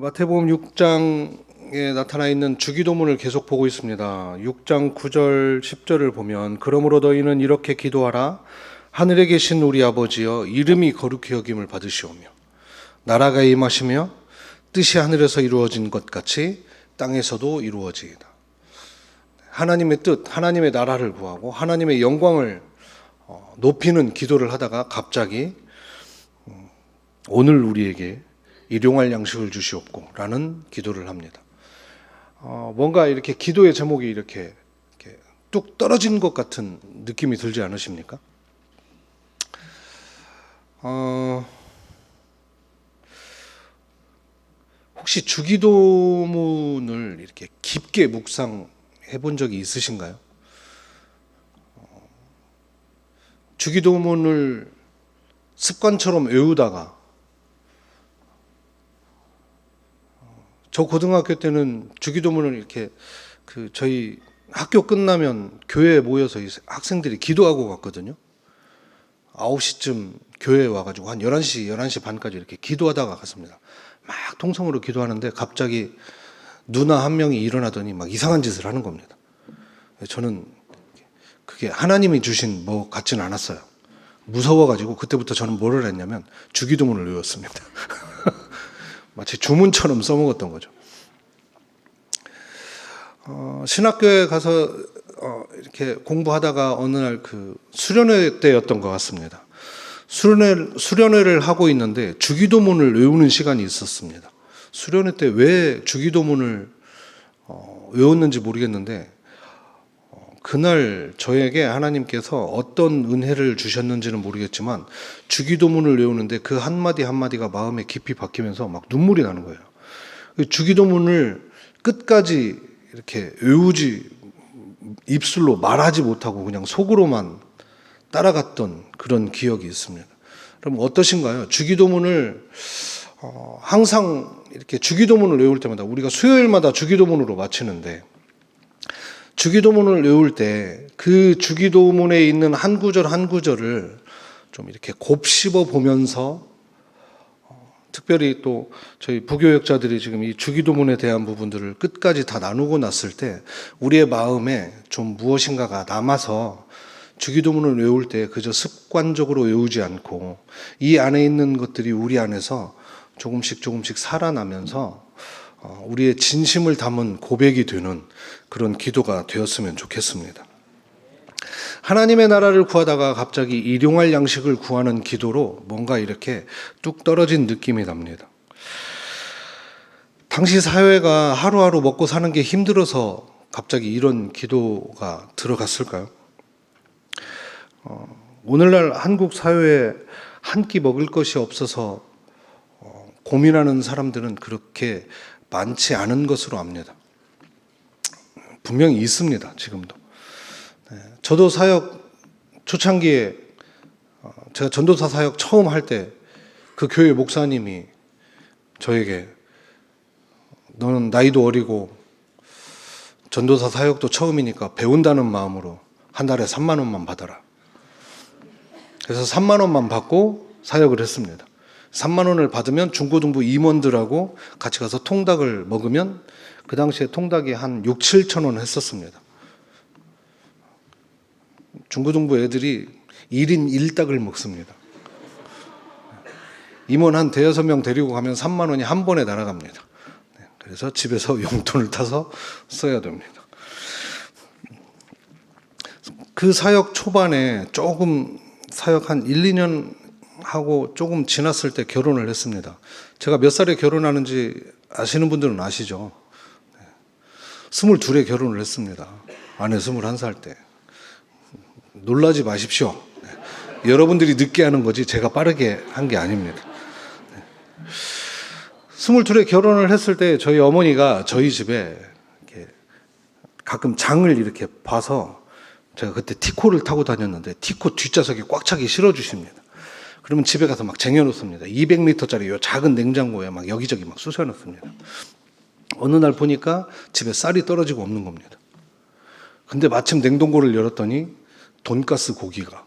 마태복음 6장에 나타나 있는 주기도문을 계속 보고 있습니다. 6장 9절 10절을 보면 그러므로 너희는 이렇게 기도하라. 하늘에 계신 우리 아버지여 이름이 거룩히 여김을 받으시오며 나라가 임하시며 뜻이 하늘에서 이루어진 것 같이 땅에서도 이루어지이다. 하나님의 뜻, 하나님의 나라를 구하고 하나님의 영광을 높이는 기도를 하다가 갑자기 오늘 우리에게 일용할 양식을 주시옵고 라는 기도를 합니다. 뭔가 이렇게 기도의 제목이 이렇게 뚝 떨어진 것 같은 느낌이 들지 않으십니까? 혹시 주기도문을 이렇게 깊게 묵상해 본 적이 있으신가요? 주기도문을 습관처럼 외우다가 저 고등학교 때는 주기도문을 이렇게 저희 학교 끝나면 교회에 모여서 학생들이 기도하고 갔거든요. 9시쯤 교회에 와가지고 한 11시 반까지 이렇게 기도하다가 갔습니다. 막 통성으로 기도하는데 갑자기 누나 한 명이 일어나더니 막 이상한 짓을 하는 겁니다. 저는 그게 하나님이 주신 뭐 같지는 않았어요. 무서워가지고 그때부터 저는 뭐를 했냐면 주기도문을 외웠습니다. 마치 주문처럼 써먹었던 거죠. 신학교에 가서 이렇게 공부하다가 어느 날 수련회 때였던 것 같습니다. 수련회를 하고 있는데 주기도문을 외우는 시간이 있었습니다. 수련회 때 왜 주기도문을 외웠는지 모르겠는데 그날 저에게 하나님께서 어떤 은혜를 주셨는지는 모르겠지만 주기도문을 외우는데 그 한마디 한마디가 마음에 깊이 박히면서 막 눈물이 나는 거예요. 주기도문을 끝까지 이렇게 외우지 입술로 말하지 못하고 그냥 속으로만 따라갔던 그런 기억이 있습니다. 그럼 어떠신가요? 주기도문을 항상 이렇게 주기도문을 외울 때마다 우리가 수요일마다 주기도문으로 마치는데 주기도문을 외울 때 그 주기도문에 있는 한 구절 한 구절을 좀 이렇게 곱씹어 보면서 특별히 또 저희 부교역자들이 지금 이 주기도문에 대한 부분들을 끝까지 다 나누고 났을 때 우리의 마음에 좀 무엇인가가 남아서 주기도문을 외울 때 그저 습관적으로 외우지 않고 이 안에 있는 것들이 우리 안에서 조금씩 살아나면서 우리의 진심을 담은 고백이 되는 그런 기도가 되었으면 좋겠습니다. 하나님의 나라를 구하다가 갑자기 일용할 양식을 구하는 기도로 뭔가 이렇게 뚝 떨어진 느낌이 납니다. 당시 사회가 하루하루 먹고 사는 게 힘들어서 갑자기 이런 기도가 들어갔을까요? 오늘날 한국 사회에 한 끼 먹을 것이 없어서 고민하는 사람들은 그렇게 많지 않은 것으로 압니다. 분명히 있습니다. 지금도. 저도 사역 초창기에 제가 전도사 사역 처음 할 때 그 교회 목사님이 저에게 너는 나이도 어리고 전도사 사역도 처음이니까 배운다는 마음으로 한 달에 3만 원만 받아라. 그래서 3만 원만 받고 사역을 했습니다. 3만 원을 받으면 중고등부 임원들하고 같이 가서 통닭을 먹으면 그 당시에 통닭이 한 6, 7천 원 했었습니다. 중고등부 애들이 1인 1닭을 먹습니다. 임원 한 대여섯 명 데리고 가면 3만 원이 한 번에 날아갑니다. 그래서 집에서 용돈을 타서 써야 됩니다. 그 사역 초반에 조금 사역 한 1, 2년 하고 조금 지났을 때 결혼을 했습니다. 제가 몇 살에 결혼하는지 아시는 분들은 아시죠? 22에 결혼을 했습니다. 아내 21살 때. 놀라지 마십시오. 여러분들이 늦게 하는 거지 제가 빠르게 한 게 아닙니다. 22에 결혼을 했을 때 저희 어머니가 저희 집에 이렇게 가끔 장을 이렇게 봐서 제가 그때 티코를 타고 다녔는데 티코 뒷좌석에 꽉 차게 실어주십니다. 그러면 집에 가서 막 쟁여놓습니다. 200리터짜리 요 작은 냉장고에 막 여기저기 막 쑤셔놓습니다. 어느 날 보니까 집에 쌀이 떨어지고 없는 겁니다. 근데 마침 냉동고를 열었더니 돈가스 고기가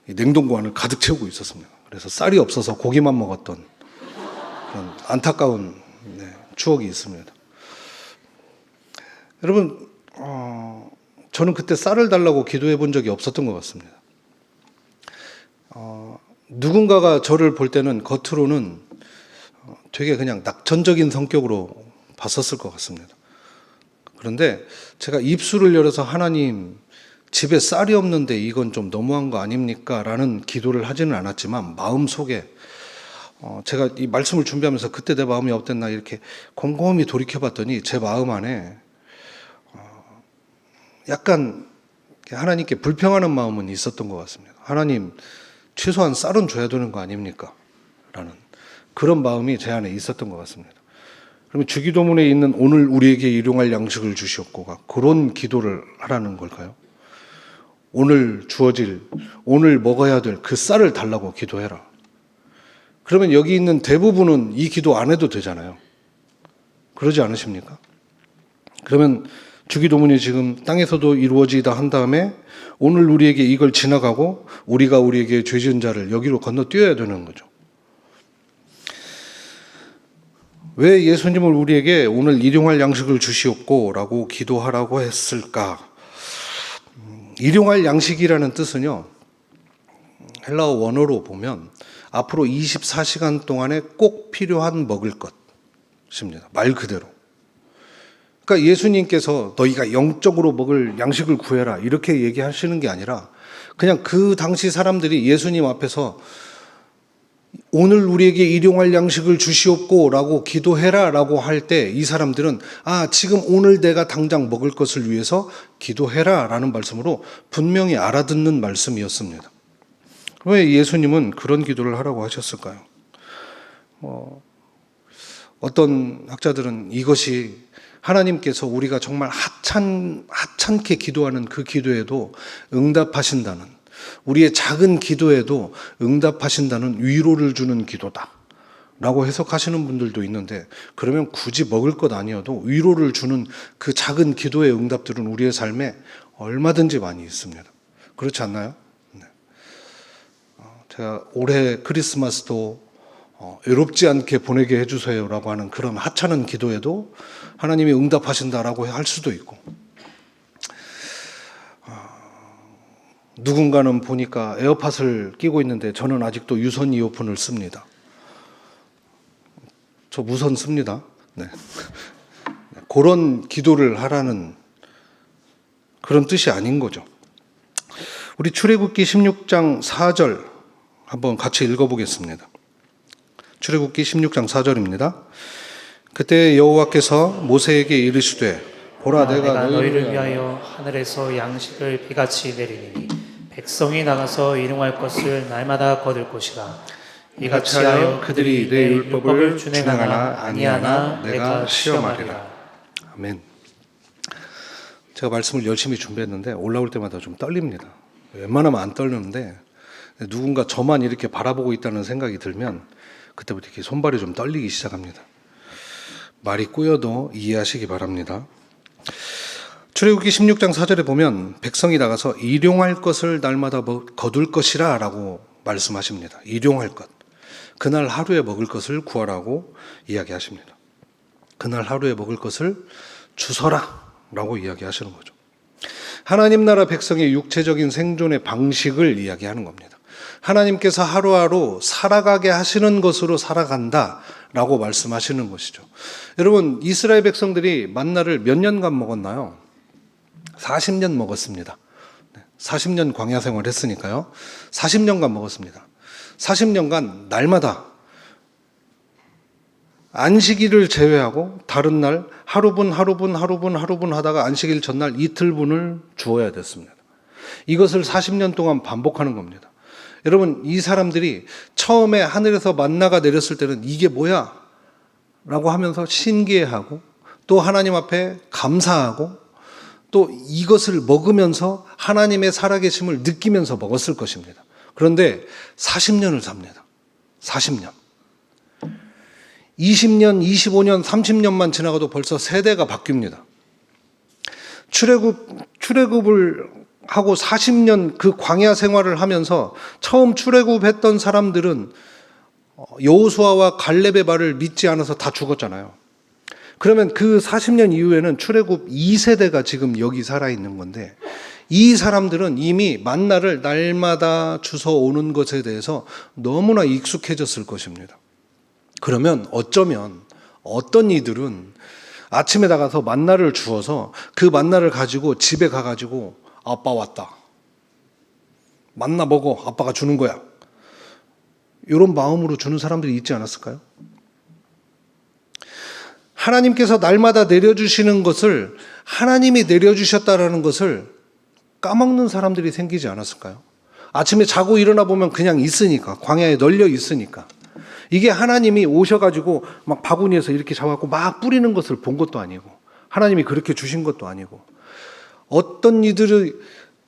냉동고 안을 가득 채우고 있었습니다. 그래서 쌀이 없어서 고기만 먹었던 그런 안타까운 추억이 있습니다. 여러분, 저는 그때 쌀을 달라고 기도해 본 적이 없었던 것 같습니다. 누군가가 저를 볼 때는 겉으로는 되게 그냥 낙천적인 성격으로 봤었을 것 같습니다. 그런데 제가 입술을 열어서 하나님, 집에 쌀이 없는데 이건 좀 너무한 거 아닙니까? 라는 기도를 하지는 않았지만 마음속에 제가 이 말씀을 준비하면서 그때 내 마음이 어땠나 이렇게 곰곰이 돌이켜봤더니 제 마음 안에 약간 하나님께 불평하는 마음은 있었던 것 같습니다. 하나님, 최소한 쌀은 줘야 되는 거 아닙니까? 라는 그런 마음이 제 안에 있었던 것 같습니다. 그러면 주기도문에 있는 오늘 우리에게 일용할 양식을 주시옵고가 그런 기도를 하라는 걸까요? 오늘 주어질, 오늘 먹어야 될 그 쌀을 달라고 기도해라. 그러면 여기 있는 대부분은 이 기도 안 해도 되잖아요. 그러지 않으십니까? 그러면 주기도문이 지금 땅에서도 이루어지다 한 다음에 오늘 우리에게 이걸 지나가고 우리가 우리에게 죄 지은 자를 여기로 건너뛰어야 되는 거죠. 왜 예수님을 우리에게 오늘 일용할 양식을 주시옵고 라고 기도하라고 했을까? 일용할 양식이라는 뜻은요, 헬라어 원어로 보면 앞으로 24시간 동안에 꼭 필요한 먹을 것입니다. 말 그대로. 그러니까 예수님께서 너희가 영적으로 먹을 양식을 구해라 이렇게 얘기하시는 게 아니라 그냥 그 당시 사람들이 예수님 앞에서 오늘 우리에게 일용할 양식을 주시옵고 라고 기도해라 라고 할 때 이 사람들은 지금 오늘 내가 당장 먹을 것을 위해서 기도해라 라는 말씀으로 분명히 알아듣는 말씀이었습니다. 왜 예수님은 그런 기도를 하라고 하셨을까요? 어떤 학자들은 이것이 하나님께서 우리가 정말 하찮게 기도하는 그 기도에도 응답하신다는, 우리의 작은 기도에도 응답하신다는 위로를 주는 기도다 라고 해석하시는 분들도 있는데, 그러면 굳이 먹을 것 아니어도 위로를 주는 그 작은 기도의 응답들은 우리의 삶에 얼마든지 많이 있습니다. 그렇지 않나요? 네. 제가 올해 크리스마스도 외롭지 않게 보내게 해주세요 라고 하는 그런 하찮은 기도에도 하나님이 응답하신다라고 할 수도 있고, 누군가는 보니까 에어팟을 끼고 있는데 저는 아직도 유선 이어폰을 씁니다. 저 무선 씁니다. 네. 그런 기도를 하라는 그런 뜻이 아닌 거죠. 우리 출애굽기 16장 4절 한번 같이 읽어보겠습니다. 출애굽기 16장 4절입니다. 그때 여호와께서 모세에게 이르시되 보라 내가 너희를 위하여 하늘에서 양식을 비같이 내리니 백성이 나가서 일용할 것을 날마다 거둘 것이라. 이같이 하여 그들이 내 율법을 준행하나 아니하나 내가 시험하리라. 아멘. 제가 말씀을 열심히 준비했는데 올라올 때마다 좀 떨립니다. 웬만하면 안 떨리는데 누군가 저만 이렇게 바라보고 있다는 생각이 들면 그때부터 이렇게 손발이 좀 떨리기 시작합니다. 말이 꼬여도 이해하시기 바랍니다. 출애굽기 16장 4절에 보면 백성이 나가서 일용할 것을 날마다 거둘 것이라 라고 말씀하십니다. 일용할 것. 그날 하루에 먹을 것을 구하라고 이야기하십니다. 그날 하루에 먹을 것을 주서라 라고 이야기하시는 거죠. 하나님 나라 백성의 육체적인 생존의 방식을 이야기하는 겁니다. 하나님께서 하루하루 살아가게 하시는 것으로 살아간다 라고 말씀하시는 것이죠. 여러분, 이스라엘 백성들이 만나를 몇 년간 먹었나요? 40년 먹었습니다. 40년 광야 생활을 했으니까요. 40년간 먹었습니다. 40년간 날마다 안식일을 제외하고 다른 날 하루분 하다가 안식일 전날 이틀분을 주어야 됐습니다. 이것을 40년 동안 반복하는 겁니다. 여러분, 이 사람들이 처음에 하늘에서 만나가 내렸을 때는 이게 뭐야? 라고 하면서 신기해하고 또 하나님 앞에 감사하고 또 이것을 먹으면서 하나님의 살아계심을 느끼면서 먹었을 것입니다. 그런데 40년을 삽니다. 40년. 20년, 25년, 30년만 지나가도 벌써 세대가 바뀝니다. 출애굽을 하고 40년 그 광야 생활을 하면서 처음 출애굽했던 사람들은 여호수아와 갈렙의 말을 믿지 않아서 다 죽었잖아요. 그러면 그 40년 이후에는 출애굽 2세대가 지금 여기 살아있는 건데, 이 사람들은 이미 만나를 날마다 주워 오는 것에 대해서 너무나 익숙해졌을 것입니다. 그러면 어쩌면 어떤 이들은 아침에 나가서 만나를 주워서 그 만나를 가지고 집에 가가지고 아빠 왔다, 만나 먹어, 아빠가 주는 거야, 이런 마음으로 주는 사람들이 있지 않았을까요? 하나님께서 날마다 내려주시는 것을, 하나님이 내려주셨다라는 것을 까먹는 사람들이 생기지 않았을까요? 아침에 자고 일어나 보면 그냥 있으니까, 광야에 널려 있으니까. 이게 하나님이 오셔가지고 막 바구니에서 이렇게 잡아갖고 막 뿌리는 것을 본 것도 아니고, 하나님이 그렇게 주신 것도 아니고, 어떤 이들이,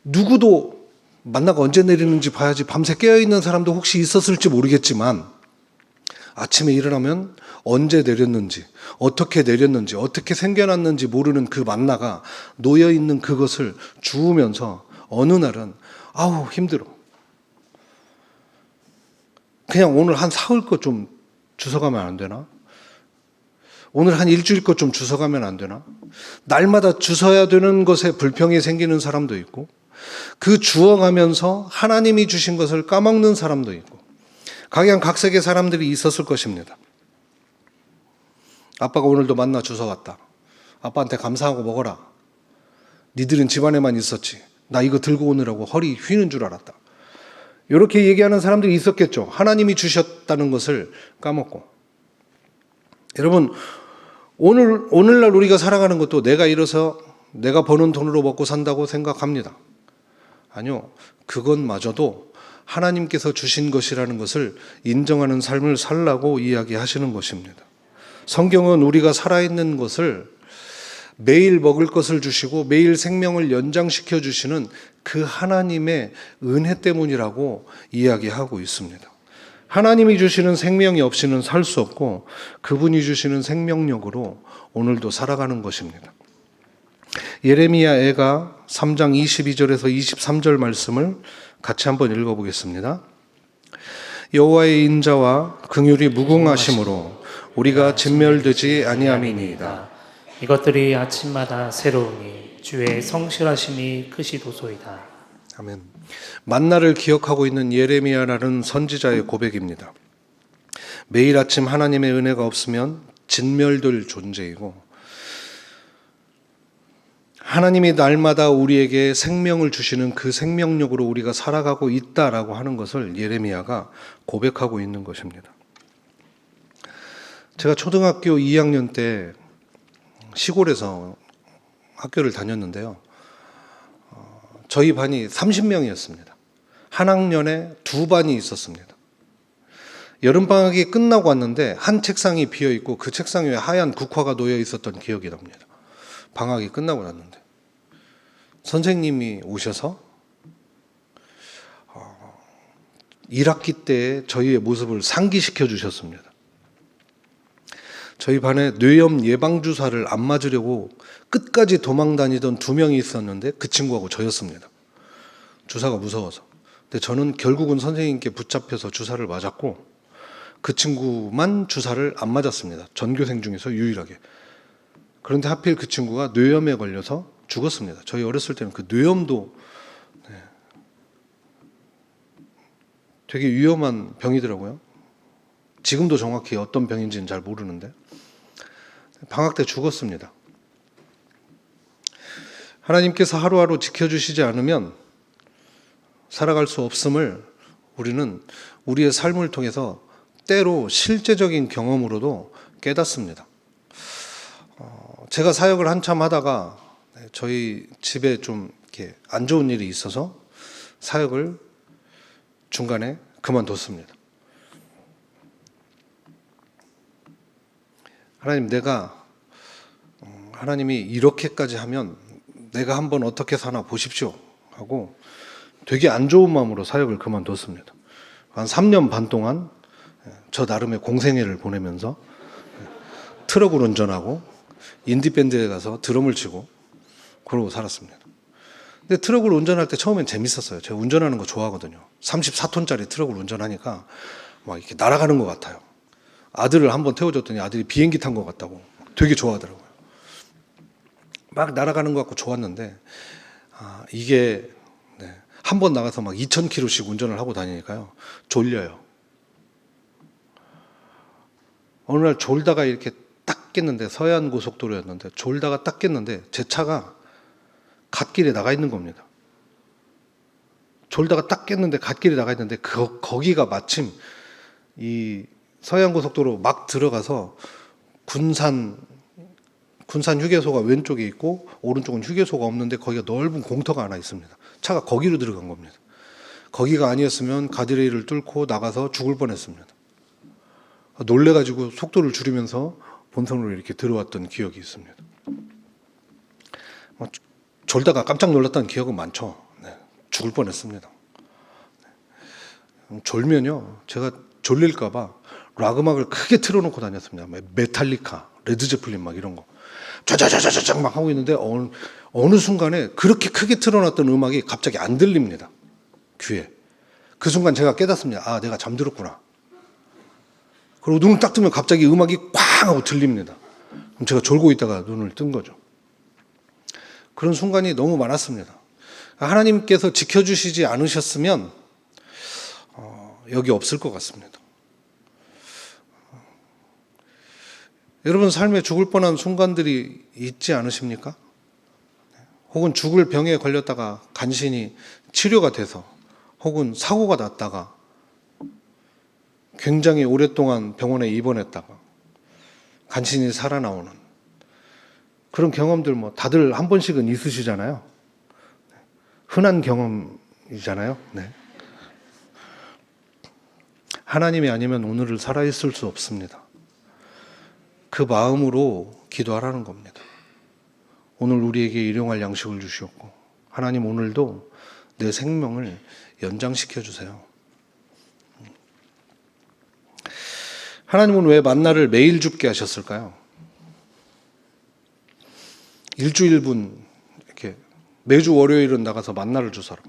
누구도 만나가 언제 내리는지 봐야지 밤새 깨어있는 사람도 혹시 있었을지 모르겠지만, 아침에 일어나면 언제 내렸는지, 어떻게 내렸는지, 어떻게 생겨났는지 모르는 그 만나가 놓여있는 그것을 주우면서 어느 날은 아우 힘들어, 그냥 오늘 한 사흘 것 좀 주워가면 안 되나? 오늘 한 일주일 것 좀 주워가면 안 되나? 날마다 주워야 되는 것에 불평이 생기는 사람도 있고, 그 주워가면서 하나님이 주신 것을 까먹는 사람도 있고, 각양각색의 사람들이 있었을 것입니다. 아빠가 오늘도 만나 주워왔다, 아빠한테 감사하고 먹어라, 니들은 집안에만 있었지, 나 이거 들고 오느라고 허리 휘는 줄 알았다, 이렇게 얘기하는 사람들이 있었겠죠. 하나님이 주셨다는 것을 까먹고. 여러분, 오늘날 우리가 살아가는 것도 내가 일어서 내가 버는 돈으로 먹고 산다고 생각합니다. 아니요, 그것마저도 하나님께서 주신 것이라는 것을 인정하는 삶을 살라고 이야기하시는 것입니다. 성경은 우리가 살아있는 것을, 매일 먹을 것을 주시고 매일 생명을 연장시켜 주시는 그 하나님의 은혜 때문이라고 이야기하고 있습니다. 하나님이 주시는 생명이 없이는 살 수 없고, 그분이 주시는 생명력으로 오늘도 살아가는 것입니다. 예레미야 애가 3장 22절에서 23절 말씀을 같이 한번 읽어보겠습니다. 여호와의 인자와 긍휼이 무궁하심으로 우리가 진멸되지 아니함이니이다. 이것들이 아침마다 새로우니 주의 성실하심이 크시도소이다. 아멘. 만나를 기억하고 있는 예레미야라는 선지자의 고백입니다. 매일 아침 하나님의 은혜가 없으면 진멸될 존재이고, 하나님이 날마다 우리에게 생명을 주시는 그 생명력으로 우리가 살아가고 있다라고 하는 것을 예레미야가 고백하고 있는 것입니다. 제가 초등학교 2학년 때 시골에서 학교를 다녔는데요. 저희 반이 30명이었습니다. 한 학년에 2반이 있었습니다. 여름방학이 끝나고 왔는데 한 책상이 비어있고 그 책상 위에 하얀 국화가 놓여 있었던 기억이 납니다. 방학이 끝나고 났는데 선생님이 오셔서 1학기 때 저희의 모습을 상기시켜 주셨습니다. 저희 반에 뇌염 예방주사를 안 맞으려고 끝까지 도망 다니던 2명이 있었는데 그 친구하고 저였습니다. 주사가 무서워서. 근데 저는 결국은 선생님께 붙잡혀서 주사를 맞았고, 그 친구만 주사를 안 맞았습니다. 전교생 중에서 유일하게. 그런데 하필 그 친구가 뇌염에 걸려서 죽었습니다. 저희 어렸을 때는 그 뇌염도 되게 위험한 병이더라고요. 지금도 정확히 어떤 병인지는 잘 모르는데 방학 때 죽었습니다. 하나님께서 하루하루 지켜주시지 않으면 살아갈 수 없음을 우리는 우리의 삶을 통해서 때로 실제적인 경험으로도 깨닫습니다. 제가 사역을 한참 하다가 저희 집에 좀 이렇게 안 좋은 일이 있어서 사역을 중간에 그만뒀습니다. 하나님이 이렇게까지 하면 내가 한번 어떻게 사나 보십시오 하고 되게 안 좋은 마음으로 사역을 그만뒀습니다. 한 3년 반 동안 저 나름의 공생애를 보내면서 트럭을 운전하고 인디밴드에 가서 드럼을 치고 그러고 살았습니다. 근데 트럭을 운전할 때 처음엔 재밌었어요. 제가 운전하는 거 좋아하거든요. 34톤짜리 트럭을 운전하니까 막 이렇게 날아가는 것 같아요. 아들을 한번 태워줬더니 아들이 비행기 탄 것 같다고 되게 좋아하더라고요. 막 날아가는 것 같고 좋았는데 이게 한 번 나가서 막 2,000km씩 운전을 하고 다니니까요. 졸려요. 어느 날 졸다가 이렇게 딱 깼는데, 서해안 고속도로였는데 졸다가 딱 깼는데 제 차가 갓길에 나가 있는 겁니다. 졸다가 딱 깼는데 갓길에 나가 있는데 거기가 마침 이 서해안 고속도로 막 들어가서 군산 휴게소가 왼쪽에 있고 오른쪽은 휴게소가 없는데 거기가 넓은 공터가 하나 있습니다. 차가 거기로 들어간 겁니다. 거기가 아니었으면 가드레일을 뚫고 나가서 죽을 뻔했습니다. 놀래가지고 속도를 줄이면서 본선으로 이렇게 들어왔던 기억이 있습니다. 졸다가 깜짝 놀랐다는 기억은 많죠. 죽을 뻔했습니다. 졸면요, 제가 졸릴까봐 락 음악을 크게 틀어놓고 다녔습니다. 메탈리카, 레드제플린 막 이런 거 쫙쫙쫙쫙 막 하고 있는데 어느 순간에 그렇게 크게 틀어놨던 음악이 갑자기 안 들립니다. 귀에. 그 순간 제가 깨닫습니다. 내가 잠들었구나. 그리고 눈을 딱 뜨면 갑자기 음악이 꽝 하고 들립니다. 그럼 제가 졸고 있다가 눈을 뜬 거죠. 그런 순간이 너무 많았습니다. 하나님께서 지켜주시지 않으셨으면 여기 없을 것 같습니다. 여러분 삶에 죽을 뻔한 순간들이 있지 않으십니까? 혹은 죽을 병에 걸렸다가 간신히 치료가 돼서, 혹은 사고가 났다가 굉장히 오랫동안 병원에 입원했다가 간신히 살아나오는 그런 경험들 다들 한 번씩은 있으시잖아요. 흔한 경험이잖아요. 하나님이 아니면 오늘을 살아있을 수 없습니다. 그 마음으로 기도하라는 겁니다. 오늘 우리에게 일용할 양식을 주시었고, 하나님 오늘도 내 생명을 연장시켜 주세요. 하나님은 왜 만나를 매일 줍게 하셨을까요? 일주일분 이렇게 매주 월요일은 나가서 만나를 주서라.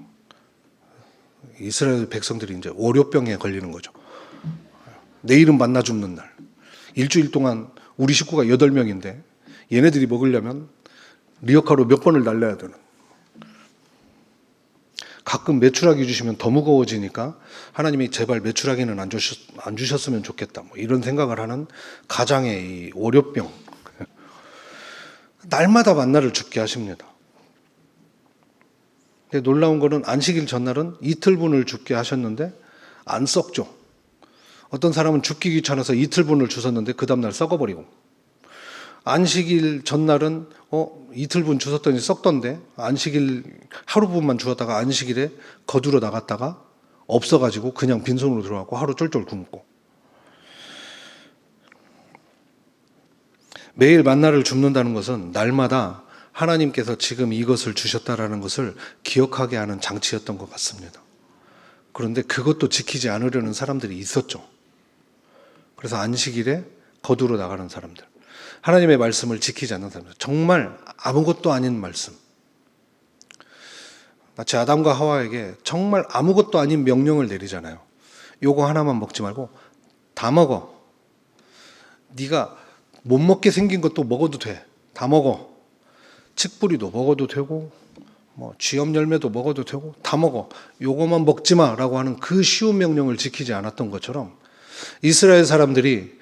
이스라엘 백성들이 이제 월요병에 걸리는 거죠. 내일은 만나 줍는 날. 일주일 동안 우리 식구가 8명인데 얘네들이 먹으려면 리어카로 몇 번을 날려야 되는. 가끔 메추라기 주시면 더 무거워지니까 하나님이 제발 메추라기는 안 주셨으면 좋겠다. 이런 생각을 하는 가장의 이 월요병. 날마다 만나를 줍게 하십니다. 근데 놀라운 거는 안식일 전날은 이틀분을 줍게 하셨는데 안 썩죠. 어떤 사람은 줍기 귀찮아서 이틀분을 주셨는데 그 다음날 썩어버리고, 안식일 전날은 이틀분 주셨더니 썩던데 안식일 하루분만 주었다가 안식일에 거두러 나갔다가 없어가지고 그냥 빈손으로 들어가고 하루 쫄쫄 굶고. 매일 만나를 줍는다는 것은 날마다 하나님께서 지금 이것을 주셨다라는 것을 기억하게 하는 장치였던 것 같습니다. 그런데 그것도 지키지 않으려는 사람들이 있었죠. 그래서 안식일에 거두러 나가는 사람들, 하나님의 말씀을 지키지 않는 사람들, 정말 아무것도 아닌 말씀, 마치 아담과 하와에게 정말 아무것도 아닌 명령을 내리잖아요. 요거 하나만 먹지 말고 다 먹어. 네가 못 먹게 생긴 것도 먹어도 돼. 다 먹어. 칡뿌리도 먹어도 되고 쥐엄 열매도 먹어도 되고 다 먹어. 요거만 먹지 마라고 하는 그 쉬운 명령을 지키지 않았던 것처럼 이스라엘 사람들이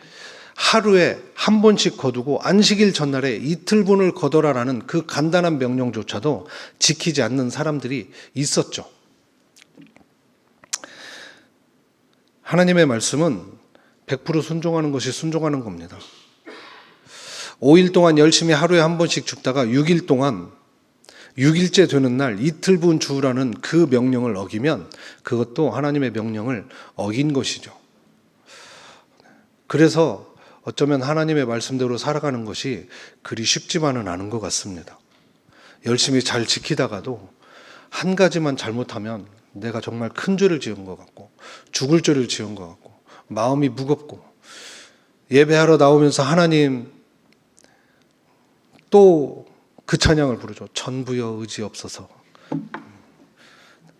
하루에 한 번씩 거두고 안식일 전날에 이틀분을 거둬라라는 그 간단한 명령조차도 지키지 않는 사람들이 있었죠. 하나님의 말씀은 100% 순종하는 것이 순종하는 겁니다. 5일 동안 열심히 하루에 한 번씩 줍다가 6일 동안 6일째 되는 날 이틀분 주라는 그 명령을 어기면 그것도 하나님의 명령을 어긴 것이죠. 그래서 어쩌면 하나님의 말씀대로 살아가는 것이 그리 쉽지만은 않은 것 같습니다. 열심히 잘 지키다가도 한 가지만 잘못하면 내가 정말 큰 죄를 지은 것 같고 죽을 죄를 지은 것 같고 마음이 무겁고, 예배하러 나오면서 하나님 또 그 찬양을 부르죠. 전부여 의지 없어서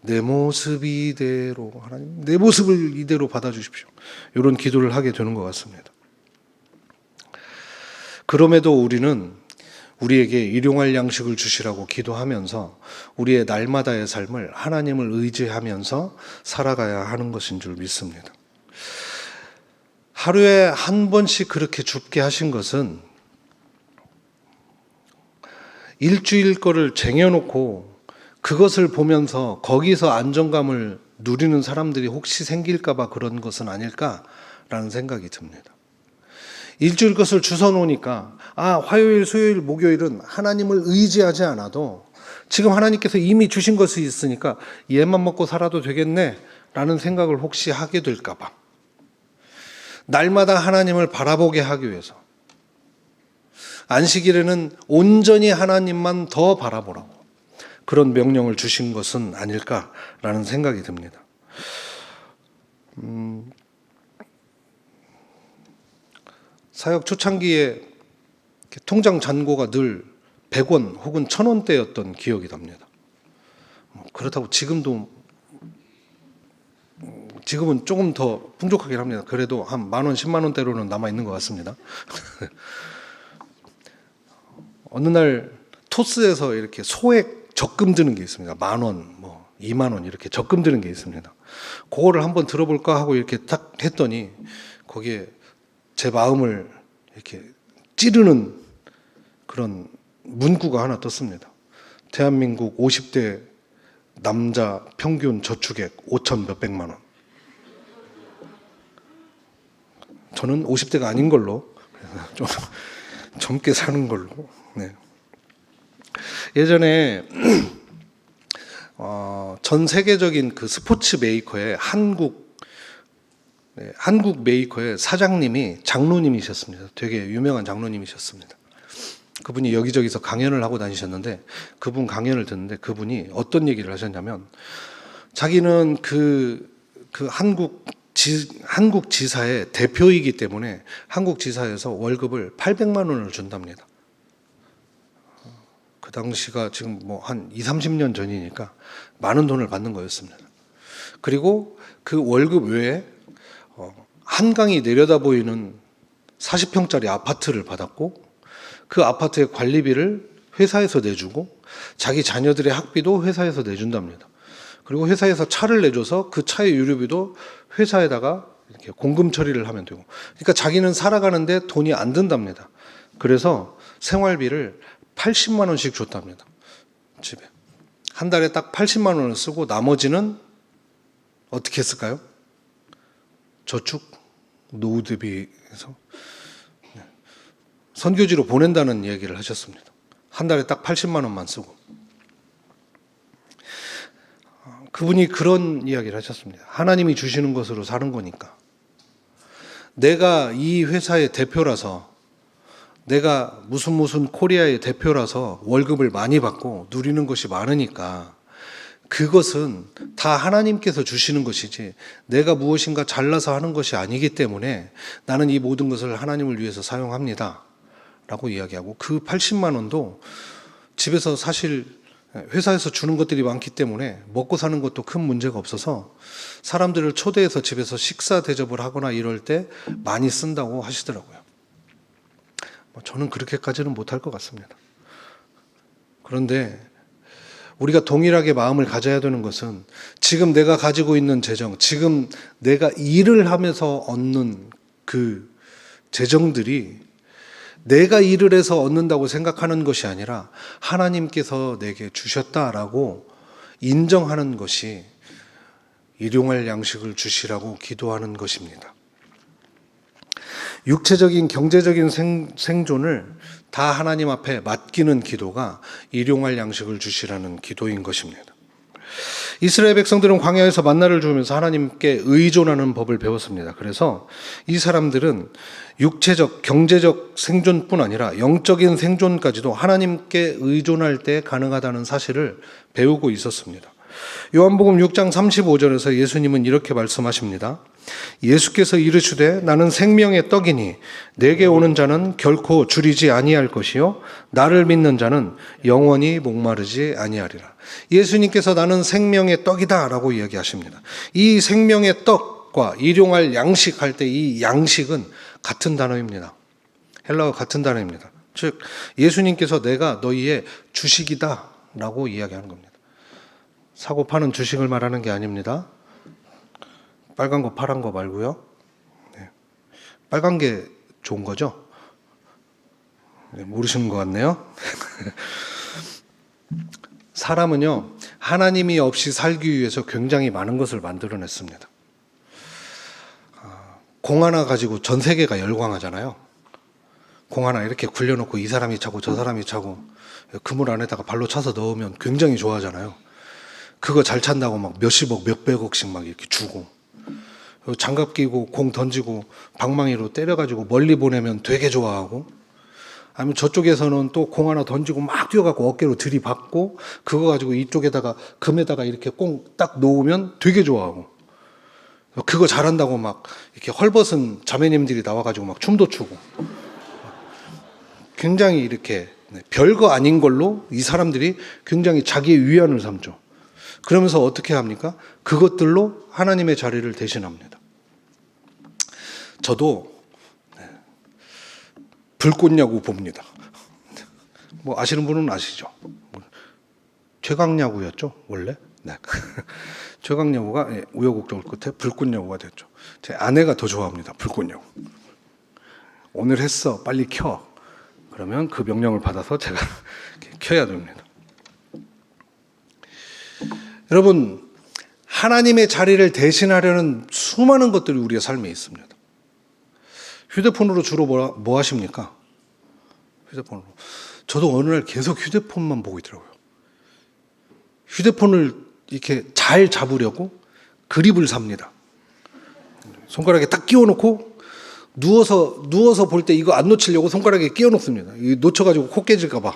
내 모습 이대로 하나님, 내 모습을 이대로 받아주십시오. 이런 기도를 하게 되는 것 같습니다. 그럼에도 우리는 우리에게 일용할 양식을 주시라고 기도하면서 우리의 날마다의 삶을 하나님을 의지하면서 살아가야 하는 것인 줄 믿습니다. 하루에 한 번씩 그렇게 줍게 하신 것은 일주일 거를 쟁여놓고 그것을 보면서 거기서 안정감을 누리는 사람들이 혹시 생길까봐 그런 것은 아닐까라는 생각이 듭니다. 일주일 것을 주워 놓으니까 화요일, 수요일, 목요일은 하나님을 의지하지 않아도 지금 하나님께서 이미 주신 것이 있으니까 얘만 먹고 살아도 되겠네 라는 생각을 혹시 하게 될까 봐, 날마다 하나님을 바라보게 하기 위해서 안식일에는 온전히 하나님만 더 바라보라고 그런 명령을 주신 것은 아닐까라는 생각이 듭니다. 사역 초창기에 통장 잔고가 늘 100원 혹은 1000원대였던 기억이 납니다. 그렇다고 지금은 조금 더 풍족하긴 합니다. 그래도 한 10,000원, 100,000원대로는 남아있는 것 같습니다. 어느 날 토스에서 이렇게 소액 적금 드는 게 있습니다. 10,000원, 20,000원 이렇게 적금 드는 게 있습니다. 그거를 한번 들어볼까 하고 이렇게 딱 했더니 거기에 제 마음을 이렇게 찌르는 그런 문구가 하나 떴습니다. 대한민국 50대 남자 평균 저축액 5천 몇백만 원. 저는 50대가 아닌 걸로 좀 젊게 사는 걸로. 네. 예전에 전 세계적인 그 스포츠 메이커의 한국 메이커의 사장님이 장로님이셨습니다. 되게 유명한 장로님이셨습니다. 그분이 여기저기서 강연을 하고 다니셨는데 그분 강연을 듣는데 그분이 어떤 얘기를 하셨냐면 자기는 그 한국 지사의 대표이기 때문에 한국 지사에서 월급을 800만 원을 준답니다. 그 당시가 지금 한 20-30년 전이니까 많은 돈을 받는 거였습니다. 그리고 그 월급 외에 한강이 내려다 보이는 40평짜리 아파트를 받았고 그 아파트의 관리비를 회사에서 내주고 자기 자녀들의 학비도 회사에서 내준답니다. 그리고 회사에서 차를 내줘서 그 차의 유류비도 회사에다가 이렇게 공금 처리를 하면 되고, 그러니까 자기는 살아가는데 돈이 안 든답니다. 그래서 생활비를 80만 원씩 줬답니다. 집에 한 달에 딱 80만 원을 쓰고 나머지는 어떻게 했을까요? 저축, 노후 대비해서 선교지로 보낸다는 얘기를 하셨습니다. 한 달에 딱 80만 원만 쓰고. 그분이 그런 이야기를 하셨습니다. 하나님이 주시는 것으로 사는 거니까. 내가 이 회사의 대표라서, 내가 무슨 코리아의 대표라서 월급을 많이 받고 누리는 것이 많으니까 그것은 다 하나님께서 주시는 것이지 내가 무엇인가 잘나서 하는 것이 아니기 때문에 나는 이 모든 것을 하나님을 위해서 사용합니다 라고 이야기하고, 그 80만 원도 집에서 사실 회사에서 주는 것들이 많기 때문에 먹고 사는 것도 큰 문제가 없어서 사람들을 초대해서 집에서 식사 대접을 하거나 이럴 때 많이 쓴다고 하시더라고요. 저는 그렇게까지는 못할 것 같습니다. 그런데 우리가 동일하게 마음을 가져야 되는 것은 지금 내가 가지고 있는 재정, 지금 내가 일을 하면서 얻는 그 재정들이 내가 일을 해서 얻는다고 생각하는 것이 아니라 하나님께서 내게 주셨다라고 인정하는 것이 일용할 양식을 주시라고 기도하는 것입니다. 육체적인 경제적인 생존을 다 하나님 앞에 맡기는 기도가 일용할 양식을 주시라는 기도인 것입니다. 이스라엘 백성들은 광야에서 만나를 주우면서 하나님께 의존하는 법을 배웠습니다. 그래서 이 사람들은 육체적, 경제적 생존뿐 아니라 영적인 생존까지도 하나님께 의존할 때 가능하다는 사실을 배우고 있었습니다. 요한복음 6장 35절에서 예수님은 이렇게 말씀하십니다. 예수께서 이르시되 나는 생명의 떡이니 내게 오는 자는 결코 줄이지 아니할 것이요 나를 믿는 자는 영원히 목마르지 아니하리라. 예수님께서 나는 생명의 떡이다라고 이야기하십니다. 이 생명의 떡과 일용할 양식 할 때 이 양식은 같은 단어입니다. 헬라어 같은 단어입니다. 즉 예수님께서 내가 너희의 주식이다라고 이야기하는 겁니다. 사고 파는 주식을 말하는 게 아닙니다. 빨간 거 파란 거 말고요. 네. 빨간 게 좋은 거죠? 네, 모르시는 것 같네요. 사람은요, 하나님이 없이 살기 위해서 굉장히 많은 것을 만들어냈습니다. 공 하나 가지고 전 세계가 열광하잖아요. 공 하나 이렇게 굴려놓고 이 사람이 차고 저 사람이 차고 그물 안에다가 발로 차서 넣으면 굉장히 좋아하잖아요. 그거 잘 찬다고 막 몇십억, 몇백억씩 막 이렇게 주고, 장갑 끼고 공 던지고 방망이로 때려가지고 멀리 보내면 되게 좋아하고, 아니면 저쪽에서는 또 공 하나 던지고 막 뛰어가고 어깨로 들이받고 그거 가지고 이쪽에다가 금에다가 이렇게 꽁 딱 놓으면 되게 좋아하고, 그거 잘한다고 막 이렇게 헐벗은 자매님들이 나와가지고 막 춤도 추고, 굉장히 이렇게 별거 아닌 걸로 이 사람들이 굉장히 자기의 위안을 삼죠. 그러면서 어떻게 합니까? 그것들로 하나님의 자리를 대신합니다. 저도 불꽃야구 봅니다. 뭐 아시는 분은 아시죠? 최강야구였죠, 원래? 네. 최강야구가 우여곡절 끝에 불꽃야구가 됐죠. 제 아내가 더 좋아합니다, 불꽃야구. 오늘 했어, 빨리 켜. 그러면 그 명령을 받아서 제가 켜야 됩니다. 여러분, 하나님의 자리를 대신하려는 수많은 것들이 우리의 삶에 있습니다. 휴대폰으로 주로 뭐 하십니까? 휴대폰으로. 저도 어느 날 계속 휴대폰만 보고 있더라고요. 휴대폰을 이렇게 잘 잡으려고 그립을 삽니다. 손가락에 딱 끼워놓고 누워서 볼 때 이거 안 놓치려고 손가락에 끼워 놓습니다. 놓쳐가지고 코 깨질까 봐.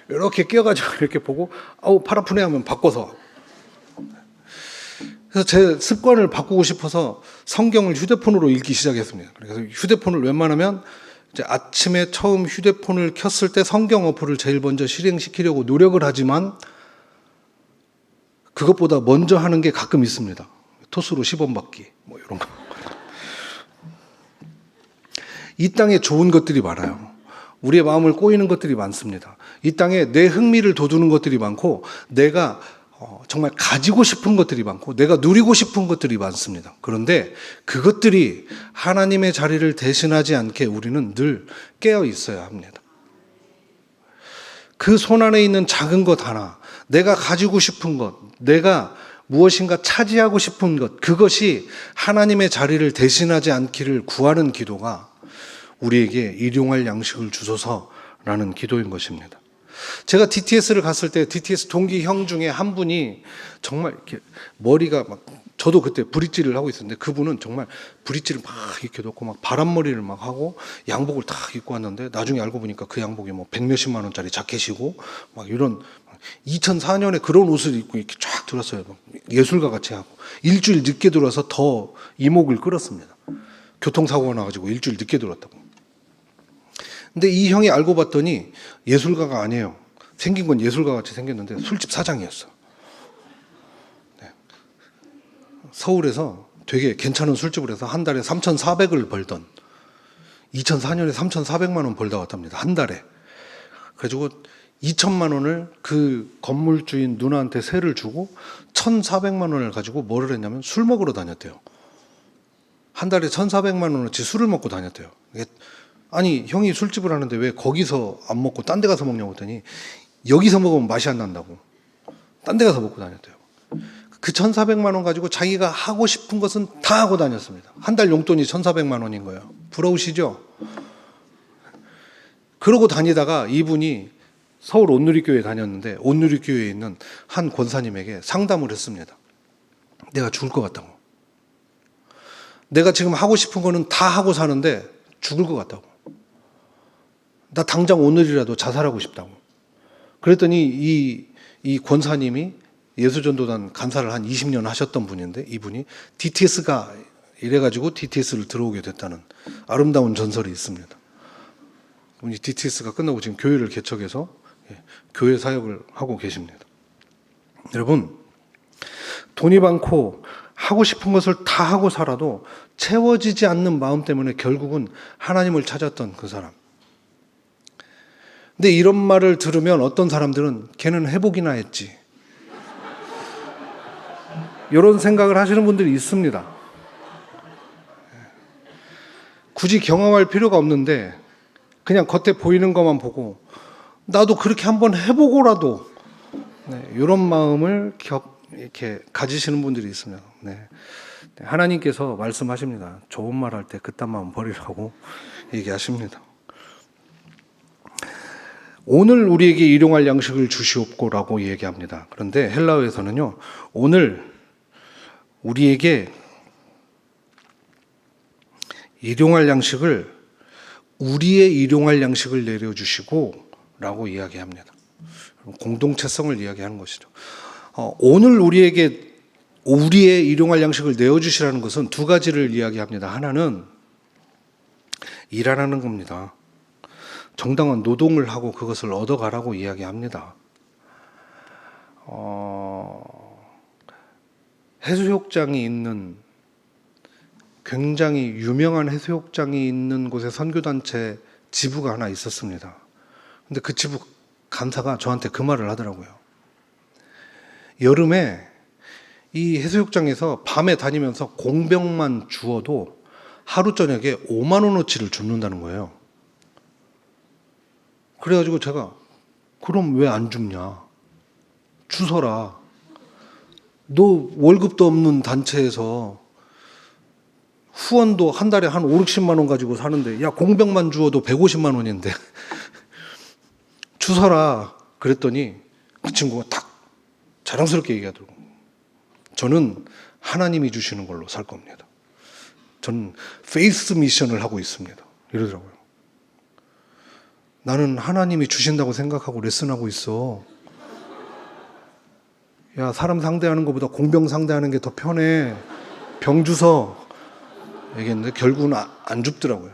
이렇게 끼워가지고 이렇게 보고, 아우, 팔 아프네 하면 바꿔서. 그래서 제 습관을 바꾸고 싶어서 성경을 휴대폰으로 읽기 시작했습니다. 그래서 휴대폰을 웬만하면 이제 아침에 처음 휴대폰을 켰을 때 성경 어플을 제일 먼저 실행시키려고 노력을 하지만 그것보다 먼저 하는 게 가끔 있습니다. 토스로 10원 받기, 뭐 이런 거. 이 땅에 좋은 것들이 많아요. 우리의 마음을 꼬이는 것들이 많습니다. 이 땅에 내 흥미를 돋우는 것들이 많고, 내가 정말 가지고 싶은 것들이 많고, 내가 누리고 싶은 것들이 많습니다. 그런데 그것들이 하나님의 자리를 대신하지 않게 우리는 늘 깨어 있어야 합니다. 그 손 안에 있는 작은 것 하나, 내가 가지고 싶은 것, 내가 무엇인가 차지하고 싶은 것, 그것이 하나님의 자리를 대신하지 않기를 구하는 기도가 우리에게 일용할 양식을 주소서라는 기도인 것입니다. 제가 DTS를 갔을 때 DTS 동기 형 중에 한 분이 정말 이렇게 머리가 막, 저도 그때 브릿지를 하고 있었는데 그분은 정말 브릿지를 막 이렇게 놓고 막 바람머리를 막 하고 양복을 다 입고 왔는데, 나중에 알고 보니까 그 양복이 뭐 100몇십만 원짜리 자켓이고 막 이런, 2004년에 그런 옷을 입고 이렇게 쫙 들었어요. 예술가 같이 하고 일주일 늦게 들어서 더 이목을 끌었습니다. 교통사고가 나가지고 일주일 늦게 들었다고. 근데 이 형이 알고 봤더니 예술가가 아니에요. 생긴 건 예술가 같이 생겼는데 술집 사장이었어. 네. 서울에서 되게 괜찮은 술집을 해서 한 달에 3,400을 벌던, 2004년에 3,400만 원 벌다 왔답니다. 한 달에. 그래가지고 2천만 원을 그 건물주인 누나한테 세를 주고 1,400만 원을 가지고 뭐를 했냐면 술 먹으러 다녔대요. 한 달에 1,400만 원어치 술을 먹고 다녔대요. 아니, 형이 술집을 하는데 왜 거기서 안 먹고 딴 데 가서 먹냐고 했더니 여기서 먹으면 맛이 안 난다고 딴 데 가서 먹고 다녔대요. 그 1,400만 원 가지고 자기가 하고 싶은 것은 다 하고 다녔습니다. 한 달 용돈이 1,400만 원인 거예요. 부러우시죠? 그러고 다니다가 이분이 서울 온누리교회에 다녔는데 온누리교회에 있는 한 권사님에게 상담을 했습니다. 내가 죽을 것 같다고. 내가 지금 하고 싶은 거는 다 하고 사는데 죽을 것 같다고. 나 당장 오늘이라도 자살하고 싶다고. 그랬더니 이 권사님이 예수전도단 간사를 한 20년 하셨던 분인데 이분이 DTS가 이래가지고 DTS를 들어오게 됐다는 아름다운 전설이 있습니다. 이분이 DTS가 끝나고 지금 교회를 개척해서 교회 사역을 하고 계십니다. 여러분, 돈이 많고 하고 싶은 것을 다 하고 살아도 채워지지 않는 마음 때문에 결국은 하나님을 찾았던 그 사람. 근데 이런 말을 들으면 어떤 사람들은 걔는 회복이나 했지, 이런 생각을 하시는 분들이 있습니다. 굳이 경험할 필요가 없는데 그냥 겉에 보이는 것만 보고 나도 그렇게 한번 해보고라도, 이런 마음을 이렇게 가지시는 분들이 있습니다. 하나님께서 말씀하십니다. 좋은 말 할 때 그딴 마음 버리라고 얘기하십니다. 오늘 우리에게 일용할 양식을 주시옵고라고 얘기합니다. 그런데 헬라어에서는요, 오늘 우리에게 일용할 양식을 우리의 일용할 양식을 내려주시고 라고 이야기합니다. 공동체성을 이야기하는 것이죠. 오늘 우리에게 우리의 일용할 양식을 내어주시라는 것은 두 가지를 이야기합니다. 하나는 일하라는 겁니다. 정당한 노동을 하고 그것을 얻어가라고 이야기합니다. 해수욕장이 있는, 굉장히 유명한 해수욕장이 있는 곳에 선교단체 지부가 하나 있었습니다. 근데 그 지부 간사가 저한테 그 말을 하더라고요. 여름에 이 해수욕장에서 밤에 다니면서 공병만 주어도 하루 저녁에 5만 원어치를 줍는다는 거예요. 그래가지고 제가 그럼 왜 안 줍냐? 주서라. 너 월급도 없는 단체에서 후원도 한 달에 한 5, 60만 원 가지고 사는데, 야, 공병만 주어도 150만 원인데 주서라. 그랬더니 그 친구가 딱 자랑스럽게 얘기하더라고요. 저는 하나님이 주시는 걸로 살 겁니다. 저는 페이스 미션을 하고 있습니다. 이러더라고요. 나는 하나님이 주신다고 생각하고 레슨하고 있어. 야, 사람 상대하는 것보다 공병 상대하는 게 더 편해. 병 주서 얘기했는데 결국은 안 줍더라고요.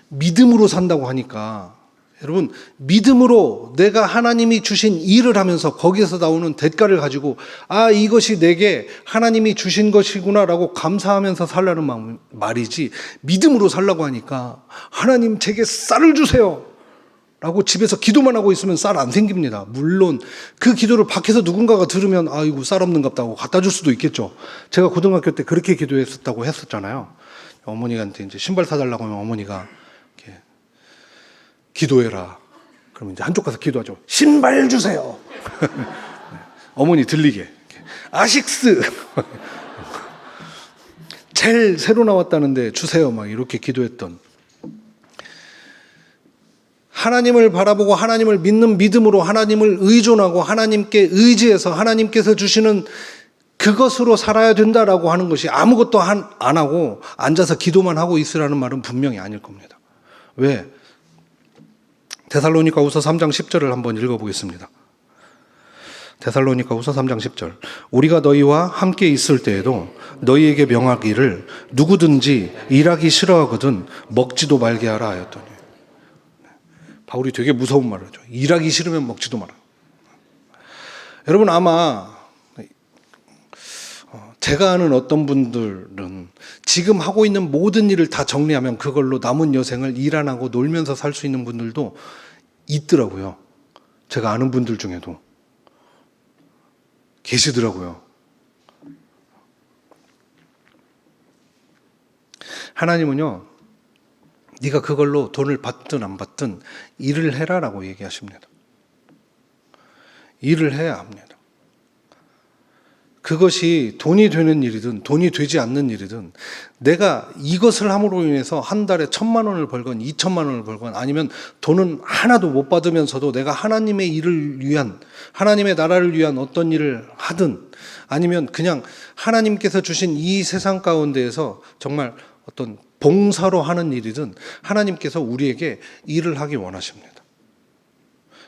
믿음으로 산다고 하니까, 여러분, 믿음으로 내가 하나님이 주신 일을 하면서 거기에서 나오는 대가를 가지고, 아, 이것이 내게 하나님이 주신 것이구나라고 감사하면서 살라는 말이지, 믿음으로 살라고 하니까 하나님 제게 쌀을 주세요 라고 집에서 기도만 하고 있으면 쌀 안 생깁니다. 물론 그 기도를 밖에서 누군가가 들으면 아이고 쌀 없는갑다고 갖다 줄 수도 있겠죠. 제가 고등학교 때 그렇게 기도했었다고 했었잖아요. 어머니한테 이제 신발 사달라고 하면 어머니가 이렇게 기도해라. 그러면 이제 한쪽 가서 기도하죠. 신발 주세요. 어머니 들리게. 아식스. 젤 새로 나왔다는데 주세요. 막 이렇게 기도했던. 하나님을 바라보고 하나님을 믿는 믿음으로 하나님을 의존하고 하나님께 의지해서 하나님께서 주시는 그것으로 살아야 된다라고 하는 것이 아무것도 안 하고 앉아서 기도만 하고 있으라는 말은 분명히 아닐 겁니다. 왜? 데살로니가후서 3장 10절을 한번 읽어보겠습니다. 데살로니가후서 3장 10절. 우리가 너희와 함께 있을 때에도 너희에게 명하기를 누구든지 일하기 싫어하거든 먹지도 말게 하라 하였더니. 바울이 되게 무서운 말을 하죠. 일하기 싫으면 먹지도 마라. 여러분, 아마 제가 아는 어떤 분들은 지금 하고 있는 모든 일을 다 정리하면 그걸로 남은 여생을 일 안 하고 놀면서 살 수 있는 분들도 있더라고요. 제가 아는 분들 중에도 계시더라고요. 하나님은요, 네가 그걸로 돈을 받든 안 받든 일을 해라라고 얘기하십니다. 일을 해야 합니다. 그것이 돈이 되는 일이든 돈이 되지 않는 일이든 내가 이것을 함으로 인해서 한 달에 1,000만 원을 벌건 2,000만 원을 벌건 아니면 돈은 하나도 못 받으면서도 내가 하나님의 일을 위한, 하나님의 나라를 위한 어떤 일을 하든 아니면 그냥 하나님께서 주신 이 세상 가운데에서 정말 어떤 봉사로 하는 일이든 하나님께서 우리에게 일을 하기 원하십니다.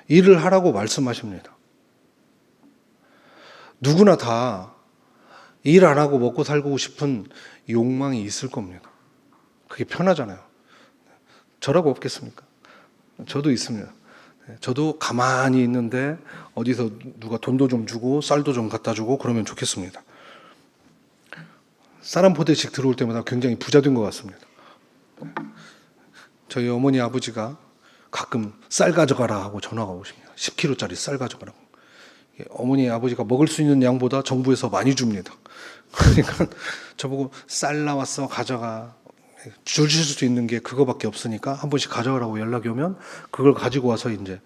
일을 하라고 말씀하십니다. 누구나 다 일 안 하고 먹고 살고 싶은 욕망이 있을 겁니다. 그게 편하잖아요. 저라고 없겠습니까? 저도 있습니다. 저도 가만히 있는데 어디서 누가 돈도 좀 주고 쌀도 좀 갖다 주고 그러면 좋겠습니다. 쌀 한 포대씩 들어올 때마다 굉장히 부자 된 것 같습니다. 저희 어머니 아버지가 가끔 쌀 가져가라 하고 전화가 오십니다. 10kg짜리 쌀 가져가라고. 어머니 아버지가 먹을 수 있는 양보다 정부에서 많이 줍니다. 그러니까 저보고 쌀 나왔어 가져가. 주실 수 있는 게 그거밖에 없으니까 한 번씩 가져가라고 연락이 오면 그걸 가지고 와서 이제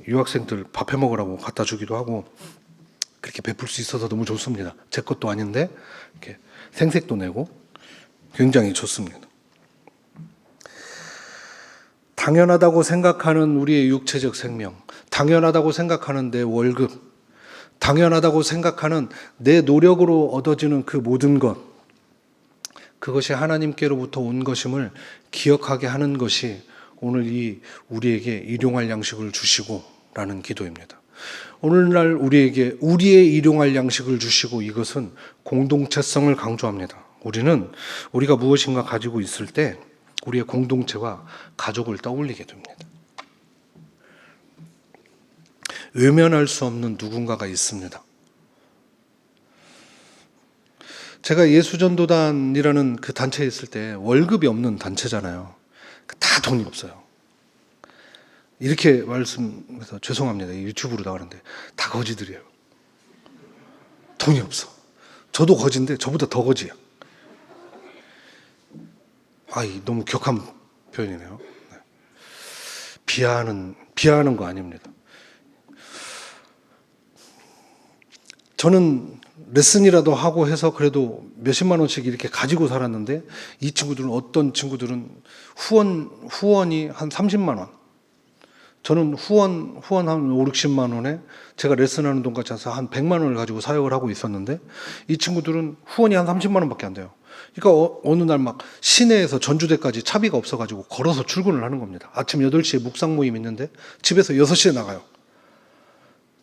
유학생들 밥 해 먹으라고 갖다 주기도 하고 그렇게 베풀 수 있어서 너무 좋습니다. 제 것도 아닌데 이렇게 생색도 내고 굉장히 좋습니다. 당연하다고 생각하는 우리의 육체적 생명, 당연하다고 생각하는 내 월급, 당연하다고 생각하는 내 노력으로 얻어지는 그 모든 것, 그것이 하나님께로부터 온 것임을 기억하게 하는 것이 오늘 이 우리에게 일용할 양식을 주시고 라는 기도입니다. 오늘날 우리에게 우리의 일용할 양식을 주시고, 이것은 공동체성을 강조합니다. 우리가 무엇인가 가지고 있을 때 우리의 공동체와 가족을 떠올리게 됩니다. 외면할 수 없는 누군가가 있습니다. 제가 예수전도단이라는 그 단체에 있을 때 월급이 없는 단체잖아요. 다 돈이 없어요. 이렇게 말씀해서 죄송합니다. 유튜브로 나가는데 다 거지들이에요. 돈이 없어. 저도 거지인데 저보다 더 거지야. 너무 격한 표현이네요. 비하하는 거 아닙니다. 저는 레슨이라도 하고 해서 그래도 몇십만 원씩 이렇게 가지고 살았는데, 이 친구들은, 어떤 친구들은 후원이 한 30만 원. 저는 후원 한 5, 60만 원에 제가 레슨하는 돈 같이 해서 한 100만 원을 가지고 사역을 하고 있었는데, 이 친구들은 후원이 한 30만 원밖에 안 돼요. 그러니까 어느 날 막 시내에서 전주대까지 차비가 없어가지고 걸어서 출근을 하는 겁니다. 아침 8시에 묵상 모임 있는데 집에서 6시에 나가요.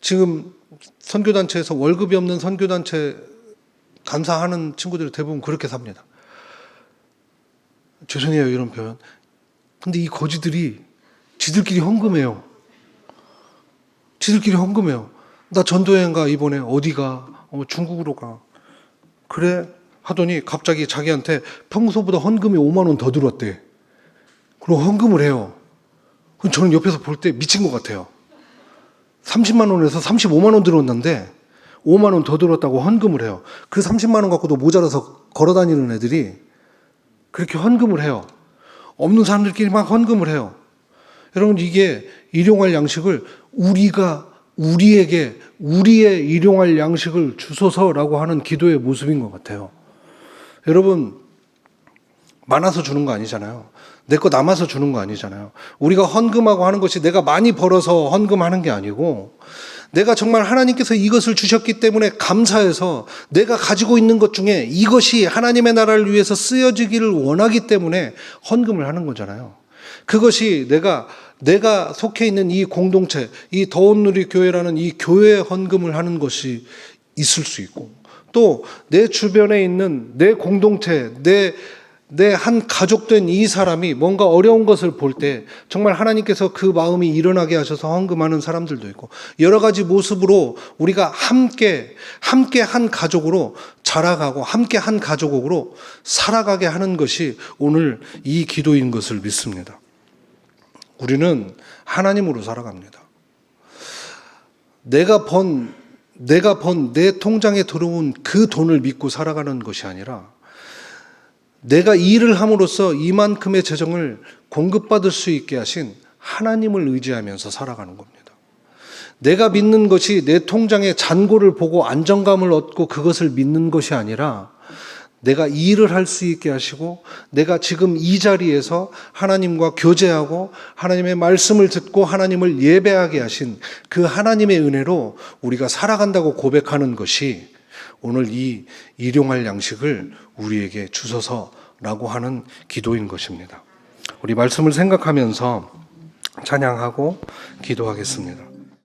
지금 선교단체에서 월급이 없는 선교단체 감사하는 친구들이 대부분 그렇게 삽니다. 죄송해요, 이런 표현. 근데 이 거지들이 지들끼리 헌금해요. 나 전도여행 가, 이번에. 어디 가? 중국으로 가. 그래? 하더니 갑자기 자기한테 평소보다 헌금이 5만 원 더 들어왔대. 그리고 헌금을 해요. 그럼 저는 옆에서 볼 때 미친 것 같아요. 30만 원에서 35만 원 들어왔는데 5만 원 더 들었다고 헌금을 해요. 그 30만 원 갖고도 모자라서 걸어다니는 애들이 그렇게 헌금을 해요. 없는 사람들끼리 막 헌금을 해요. 여러분, 이게 일용할 양식을 우리에게 우리의 일용할 양식을 주소서라고 하는 기도의 모습인 것 같아요. 여러분, 많아서 주는 거 아니잖아요. 내 거 남아서 주는 거 아니잖아요. 우리가 헌금하고 하는 것이 내가 많이 벌어서 헌금하는 게 아니고, 내가 정말 하나님께서 이것을 주셨기 때문에 감사해서 내가 가지고 있는 것 중에 이것이 하나님의 나라를 위해서 쓰여지기를 원하기 때문에 헌금을 하는 거잖아요. 그것이 내가 속해 있는 이 공동체, 이 더운누리 교회라는 이 교회에 헌금을 하는 것이 있을 수 있고, 또 내 주변에 있는 내 공동체, 내 한 가족된 이 사람이 뭔가 어려운 것을 볼 때 정말 하나님께서 그 마음이 일어나게 하셔서 헌금하는 사람들도 있고, 여러 가지 모습으로 우리가 함께 한 가족으로 자라가고 함께 한 가족으로 살아가게 하는 것이 오늘 이 기도인 것을 믿습니다. 우리는 하나님으로 살아갑니다. 내가 번 내 통장에 들어온 그 돈을 믿고 살아가는 것이 아니라, 내가 일을 함으로써 이만큼의 재정을 공급받을 수 있게 하신 하나님을 의지하면서 살아가는 겁니다. 내가 믿는 것이 내 통장의 잔고를 보고 안정감을 얻고 그것을 믿는 것이 아니라, 내가 일을 할 수 있게 하시고 내가 지금 이 자리에서 하나님과 교제하고 하나님의 말씀을 듣고 하나님을 예배하게 하신 그 하나님의 은혜로 우리가 살아간다고 고백하는 것이 오늘 이 일용할 양식을 우리에게 주소서라고 하는 기도인 것입니다. 우리 말씀을 생각하면서 찬양하고 기도하겠습니다.